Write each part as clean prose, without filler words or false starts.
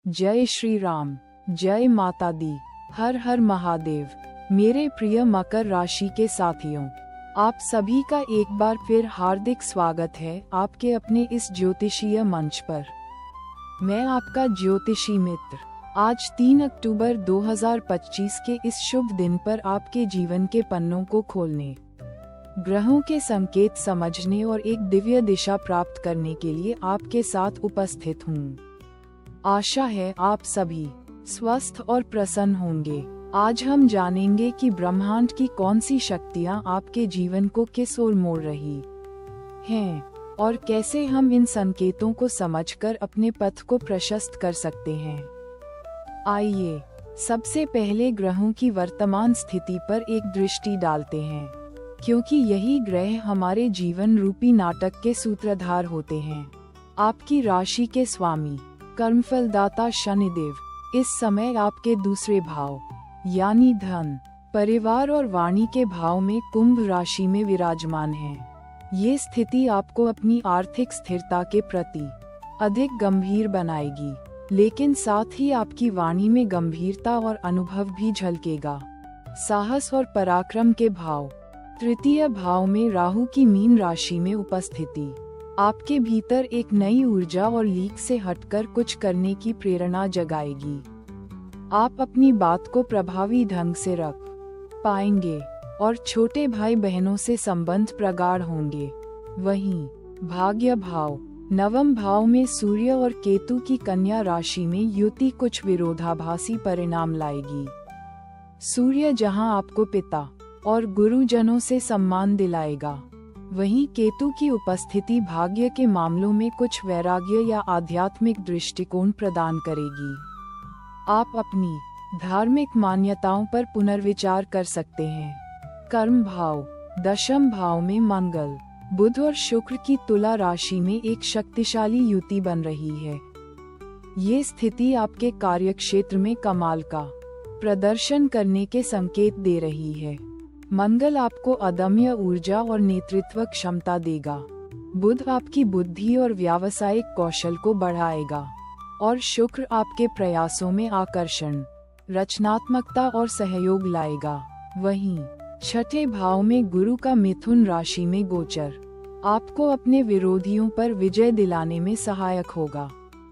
जय श्री राम, जय माता दी, हर हर महादेव। मेरे प्रिय मकर राशि के साथियों, आप सभी का एक बार फिर हार्दिक स्वागत है आपके अपने इस ज्योतिषीय मंच पर। मैं आपका ज्योतिषी मित्र आज 3 अक्टूबर 2025 के इस शुभ दिन पर आपके जीवन के पन्नों को खोलने, ग्रहों के संकेत समझने और एक दिव्य दिशा प्राप्त करने के लिए आपके साथ उपस्थित हूँ। आशा है आप सभी स्वस्थ और प्रसन्न होंगे। आज हम जानेंगे कि ब्रह्मांड की कौन सी शक्तियाँ आपके जीवन को किस ओर मोड़ रही हैं और कैसे हम इन संकेतों को समझकर अपने पथ को प्रशस्त कर सकते हैं। आइए सबसे पहले ग्रहों की वर्तमान स्थिति पर एक दृष्टि डालते हैं, क्योंकि यही ग्रह हमारे जीवन रूपी नाटक के सूत्रधार होते हैं। आपकी राशि के स्वामी कर्मफलदाता शनिदेव इस समय आपके दूसरे भाव यानी धन, परिवार और वाणी के भाव में कुंभ राशि में विराजमान हैं। ये स्थिति आपको अपनी आर्थिक स्थिरता के प्रति अधिक गंभीर बनाएगी, लेकिन साथ ही आपकी वाणी में गंभीरता और अनुभव भी झलकेगा। साहस और पराक्रम के भाव तृतीय भाव में राहु की मीन राशि में उपस्थिति आपके भीतर एक नई ऊर्जा और लीक से हटकर कुछ करने की प्रेरणा जगाएगी। आप अपनी बात को प्रभावी ढंग से रख पाएंगे और छोटे भाई बहनों से संबंध प्रगाढ़ होंगे। वहीं भाग्य भाव नवम भाव में सूर्य और केतु की कन्या राशि में युति कुछ विरोधाभासी परिणाम लाएगी। सूर्य जहां आपको पिता और गुरुजनों से सम्मान दिलाएगा, वहीं केतु की उपस्थिति भाग्य के मामलों में कुछ वैराग्य या आध्यात्मिक दृष्टिकोण प्रदान करेगी। आप अपनी धार्मिक मान्यताओं पर पुनर्विचार कर सकते हैं। कर्म भाव दशम भाव में मंगल, बुध और शुक्र की तुला राशि में एक शक्तिशाली युति बन रही है। ये स्थिति आपके कार्यक्षेत्र में कमाल का प्रदर्शन करने के संकेत दे रही है। मंगल आपको अदम्य ऊर्जा और नेतृत्व क्षमता देगा। बुध आपकी बुद्धि और व्यावसायिक कौशल को बढ़ाएगा और शुक्र आपके प्रयासों में आकर्षण, रचनात्मकता और सहयोग लाएगा। वहीं छठे भाव में गुरु का मिथुन राशि में गोचर आपको अपने विरोधियों पर विजय दिलाने में सहायक होगा,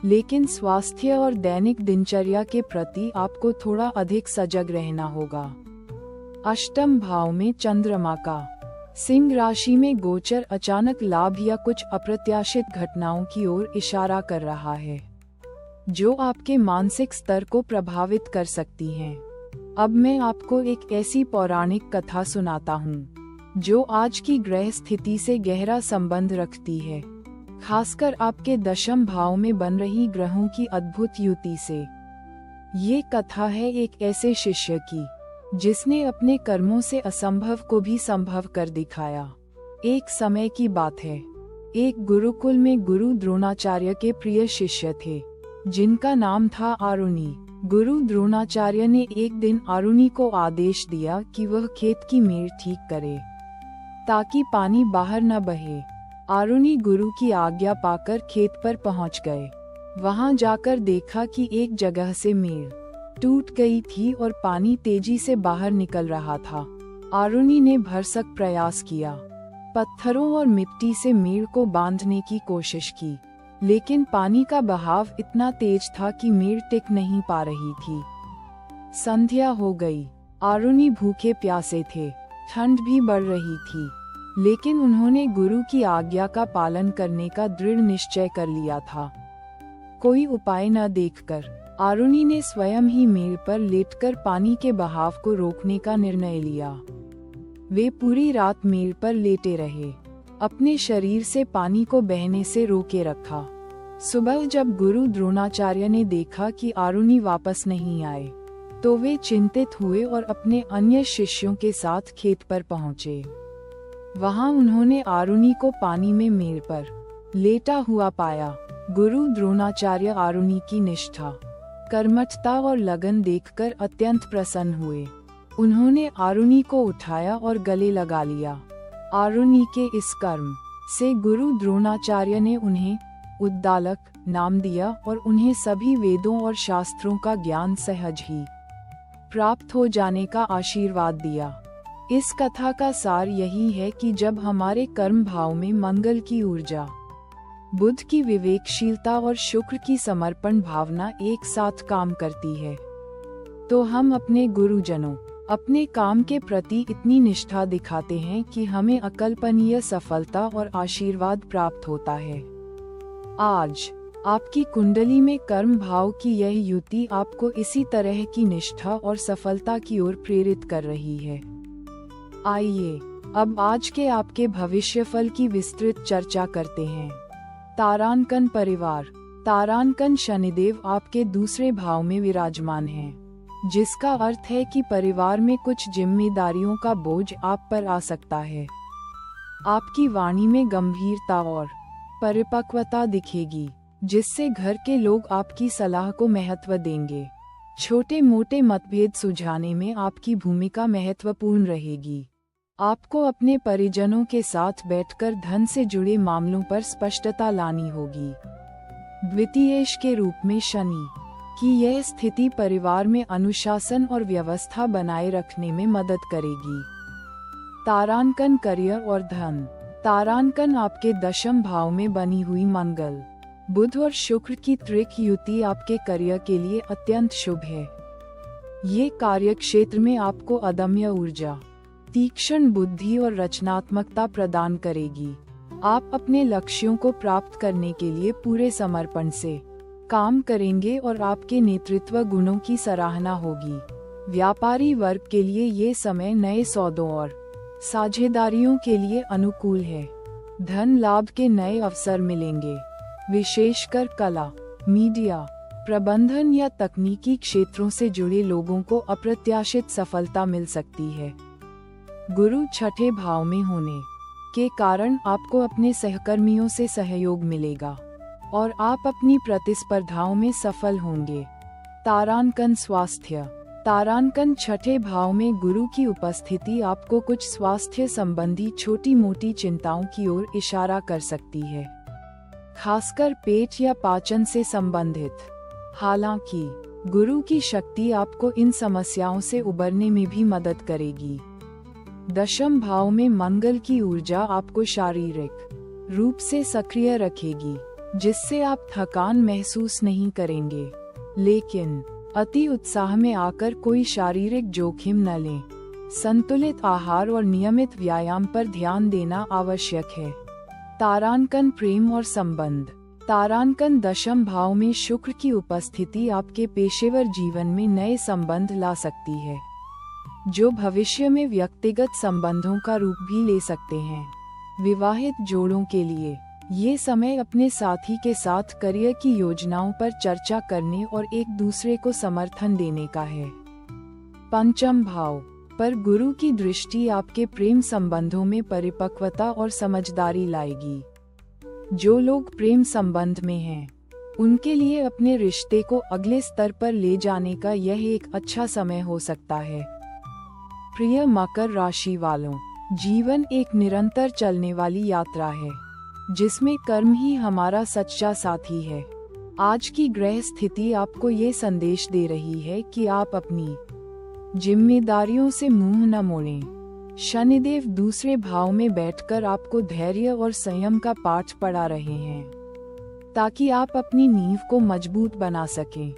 लेकिन स्वास्थ्य और दैनिक दिनचर्या के प्रति आपको थोड़ा अधिक सजग रहना होगा। अष्टम भाव में चंद्रमा का सिंह राशि में गोचर अचानक लाभ या कुछ अप्रत्याशित घटनाओं की ओर इशारा कर रहा है, जो आपके मानसिक स्तर को प्रभावित कर सकती हैं। अब मैं आपको एक ऐसी पौराणिक कथा सुनाता हूँ जो आज की ग्रह स्थिति से गहरा संबंध रखती है, खासकर आपके दशम भाव में बन रही ग्रहों की अद्भुत युति से। ये कथा है एक ऐसे शिष्य की जिसने अपने कर्मों से असंभव को भी संभव कर दिखाया। एक समय की बात है, एक गुरुकुल में गुरु द्रोणाचार्य के प्रिय शिष्य थे, जिनका नाम था आरुणि। गुरु द्रोणाचार्य ने एक दिन आरुणि को आदेश दिया कि वह खेत की मेड़ ठीक करे ताकि पानी बाहर न बहे। आरुणि गुरु की आज्ञा पाकर खेत पर पहुंच गए। वहां जाकर देखा कि एक जगह से मेड़ टूट गई थी और पानी तेजी से बाहर निकल रहा था। आरुणि ने भरसक प्रयास किया, पत्थरों और मिट्टी से मेड़ को बांधने की कोशिश की, लेकिन पानी का बहाव इतना तेज था कि मेड़ टिक नहीं पा रही थी। संध्या हो गई। आरुणि भूखे प्यासे थे, ठंड भी बढ़ रही थी, लेकिन उन्होंने गुरु की आज्ञा का पालन करने का दृढ़ निश्चय कर लिया था। कोई उपाय न देखकर आरुणि ने स्वयं ही मेड़ पर लेटकर पानी के बहाव को रोकने का निर्णय लिया। वे पूरी रात मेड़ पर लेटे रहे, अपने शरीर से पानी को बहने से रोके रखा। सुबह जब गुरु द्रोणाचार्य ने देखा कि आरुणि वापस नहीं आए, तो वे चिंतित हुए और अपने अन्य शिष्यों के साथ खेत पर पहुंचे। वहां उन्होंने आरुणि को पानी में मेड़ पर लेटा हुआ पाया। गुरु द्रोणाचार्य आरुणि की निष्ठा, कर्मठता और लगन देखकर अत्यंत प्रसन्न हुए। उन्होंने आरुणि को उठाया और गले लगा लिया। आरुणि के इस कर्म से गुरु द्रोणाचार्य ने उन्हें उद्दालक नाम दिया और उन्हें सभी वेदों और शास्त्रों का ज्ञान सहज ही प्राप्त हो जाने का आशीर्वाद दिया। इस कथा का सार यही है कि जब हमारे कर्म भाव में मंगल की ऊर्जा, बुध की विवेकशीलता और शुक्र की समर्पण भावना एक साथ काम करती है, तो हम अपने गुरुजनों, अपने काम के प्रति इतनी निष्ठा दिखाते हैं कि हमें अकल्पनीय सफलता और आशीर्वाद प्राप्त होता है। आज आपकी कुंडली में कर्म भाव की यह युति आपको इसी तरह की निष्ठा और सफलता की ओर प्रेरित कर रही है। आइए अब आज के आपके भविष्यफल की विस्तृत चर्चा करते हैं। तारांकन परिवार। तारांकन शनिदेव आपके दूसरे भाव में विराजमान हैं, जिसका अर्थ है कि परिवार में कुछ जिम्मेदारियों का बोझ आप पर आ सकता है। आपकी वाणी में गंभीरता और परिपक्वता दिखेगी, जिससे घर के लोग आपकी सलाह को महत्व देंगे। छोटे मोटे मतभेद सुलझाने में आपकी भूमिका महत्वपूर्ण रहेगी। आपको अपने परिजनों के साथ बैठकर धन से जुड़े मामलों पर स्पष्टता लानी होगी। द्वितीयेश के रूप में शनि कि यह स्थिति परिवार में अनुशासन और व्यवस्था बनाए रखने में मदद करेगी। तारांकन करियर और धन। तारांकन आपके दशम भाव में बनी हुई मंगल, बुध और शुक्र की त्रिक युति आपके करियर के लिए अत्यंत शुभ है। ये कार्य क्षेत्र में आपको अदम्य ऊर्जा, तीक्ष्ण बुद्धि और रचनात्मकता प्रदान करेगी। आप अपने लक्ष्यों को प्राप्त करने के लिए पूरे समर्पण से काम करेंगे और आपके नेतृत्व गुणों की सराहना होगी। व्यापारी वर्ग के लिए ये समय नए सौदों और साझेदारियों के लिए अनुकूल है। धन लाभ के नए अवसर मिलेंगे। विशेषकर कला, मीडिया, प्रबंधन या तकनीकी क्षेत्रों से जुड़े लोगों को अप्रत्याशित सफलता मिल सकती है। गुरु छठे भाव में होने के कारण आपको अपने सहकर्मियों से सहयोग मिलेगा और आप अपनी प्रतिस्पर्धाओं में सफल होंगे। तारांकन स्वास्थ्य। तारांकन छठे भाव में गुरु की उपस्थिति आपको कुछ स्वास्थ्य संबंधी छोटी मोटी चिंताओं की ओर इशारा कर सकती है, खासकर पेट या पाचन से संबंधित। हालांकि गुरु की शक्ति आपको इन समस्याओं से उबरने में भी मदद करेगी। दशम भाव में मंगल की ऊर्जा आपको शारीरिक रूप से सक्रिय रखेगी, जिससे आप थकान महसूस नहीं करेंगे, लेकिन अति उत्साह में आकर कोई शारीरिक जोखिम न लें। संतुलित आहार और नियमित व्यायाम पर ध्यान देना आवश्यक है। तारांकन प्रेम और संबंध। तारांकन दशम भाव में शुक्र की उपस्थिति आपके पेशेवर जीवन में नए संबंध ला सकती है, जो भविष्य में व्यक्तिगत संबंधों का रूप भी ले सकते हैं। विवाहित जोड़ों के लिए ये समय अपने साथी के साथ करियर की योजनाओं पर चर्चा करने और एक दूसरे को समर्थन देने का है। पंचम भाव पर गुरु की दृष्टि आपके प्रेम संबंधों में परिपक्वता और समझदारी लाएगी। जो लोग प्रेम संबंध में हैं, उनके लिए अपने रिश्ते को अगले स्तर पर ले जाने का यह एक अच्छा समय हो सकता है। प्रिय मकर राशि वालों, जीवन एक निरंतर चलने वाली यात्रा है, जिसमें कर्म ही हमारा सच्चा साथी है। आज की ग्रह स्थिति आपको ये संदेश दे रही है कि आप अपनी जिम्मेदारियों से मुंह न मोड़ें। शनिदेव दूसरे भाव में बैठकर आपको धैर्य और संयम का पाठ पढ़ा रहे हैं, ताकि आप अपनी नींव को मजबूत बना सकें।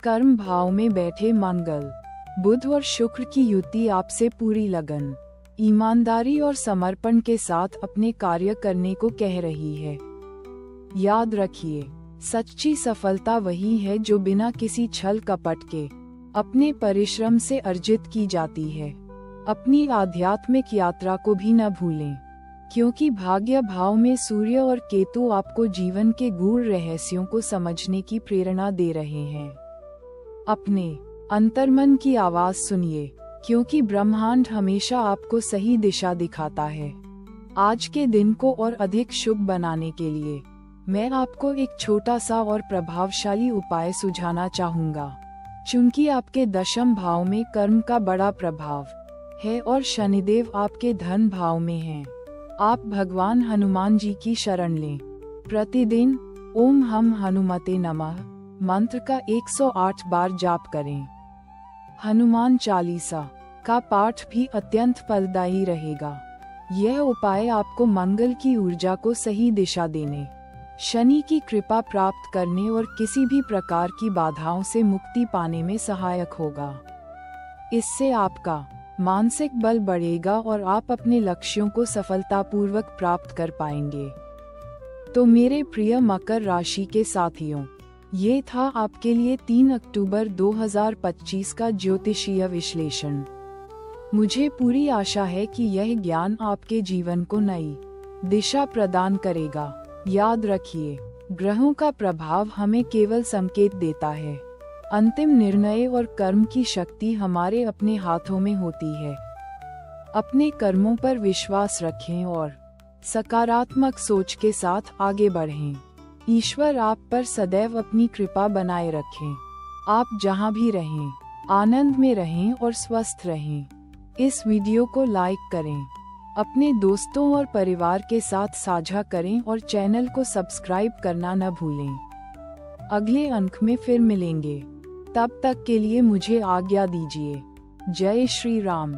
कर्म भाव में बैठे मंगल, बुध और शुक्र की युति आपसे पूरी लगन, ईमानदारी और समर्पण के साथ अपने कार्य करने को कह रही है। याद रखिए, सच्ची सफलता वही है जो बिना किसी छल कपट के अपने परिश्रम से अर्जित की जाती है। अपनी आध्यात्मिक यात्रा को भी न भूलें, क्योंकि भाग्य भाव में सूर्य और केतु आपको जीवन के गूढ़ रहस्यों को समझने की प्रेरणा दे रहे हैं। अपने अंतर्मन की आवाज सुनिए, क्योंकि ब्रह्मांड हमेशा आपको सही दिशा दिखाता है। आज के दिन को और अधिक शुभ बनाने के लिए मैं आपको एक छोटा सा और प्रभावशाली उपाय सुझाना चाहूँगा। चूंकि आपके दशम भाव में कर्म का बड़ा प्रभाव है और शनिदेव आपके धन भाव में हैं, आप भगवान हनुमान जी की शरण लें। प्रतिदिन ओम हम हनुमते नमः मंत्र का 108 बार जाप करें। हनुमान चालीसा का पाठ भी अत्यंत फलदायी रहेगा। यह उपाय आपको मंगल की ऊर्जा को सही दिशा देने, शनि की कृपा प्राप्त करने और किसी भी प्रकार की बाधाओं से मुक्ति पाने में सहायक होगा। इससे आपका मानसिक बल बढ़ेगा और आप अपने लक्ष्यों को सफलतापूर्वक प्राप्त कर पाएंगे। तो मेरे प्रिय मकर राशि के साथियों, ये था आपके लिए 3 अक्टूबर 2025 का ज्योतिषीय विश्लेषण। मुझे पूरी आशा है कि यह ज्ञान आपके जीवन को नई दिशा प्रदान करेगा। याद रखिए, ग्रहों का प्रभाव हमें केवल संकेत देता है। अंतिम निर्णय और कर्म की शक्ति हमारे अपने हाथों में होती है। अपने कर्मों पर विश्वास रखें और सकारात्मक सोच के साथ आगे बढ़ें। ईश्वर आप पर सदैव अपनी कृपा बनाए रखें। आप जहां भी रहें, आनंद में रहें और स्वस्थ रहें। इस वीडियो को लाइक करें, अपने दोस्तों और परिवार के साथ साझा करें और चैनल को सब्सक्राइब करना न भूलें। अगले अंक में फिर मिलेंगे, तब तक के लिए मुझे आज्ञा दीजिए। जय श्री राम।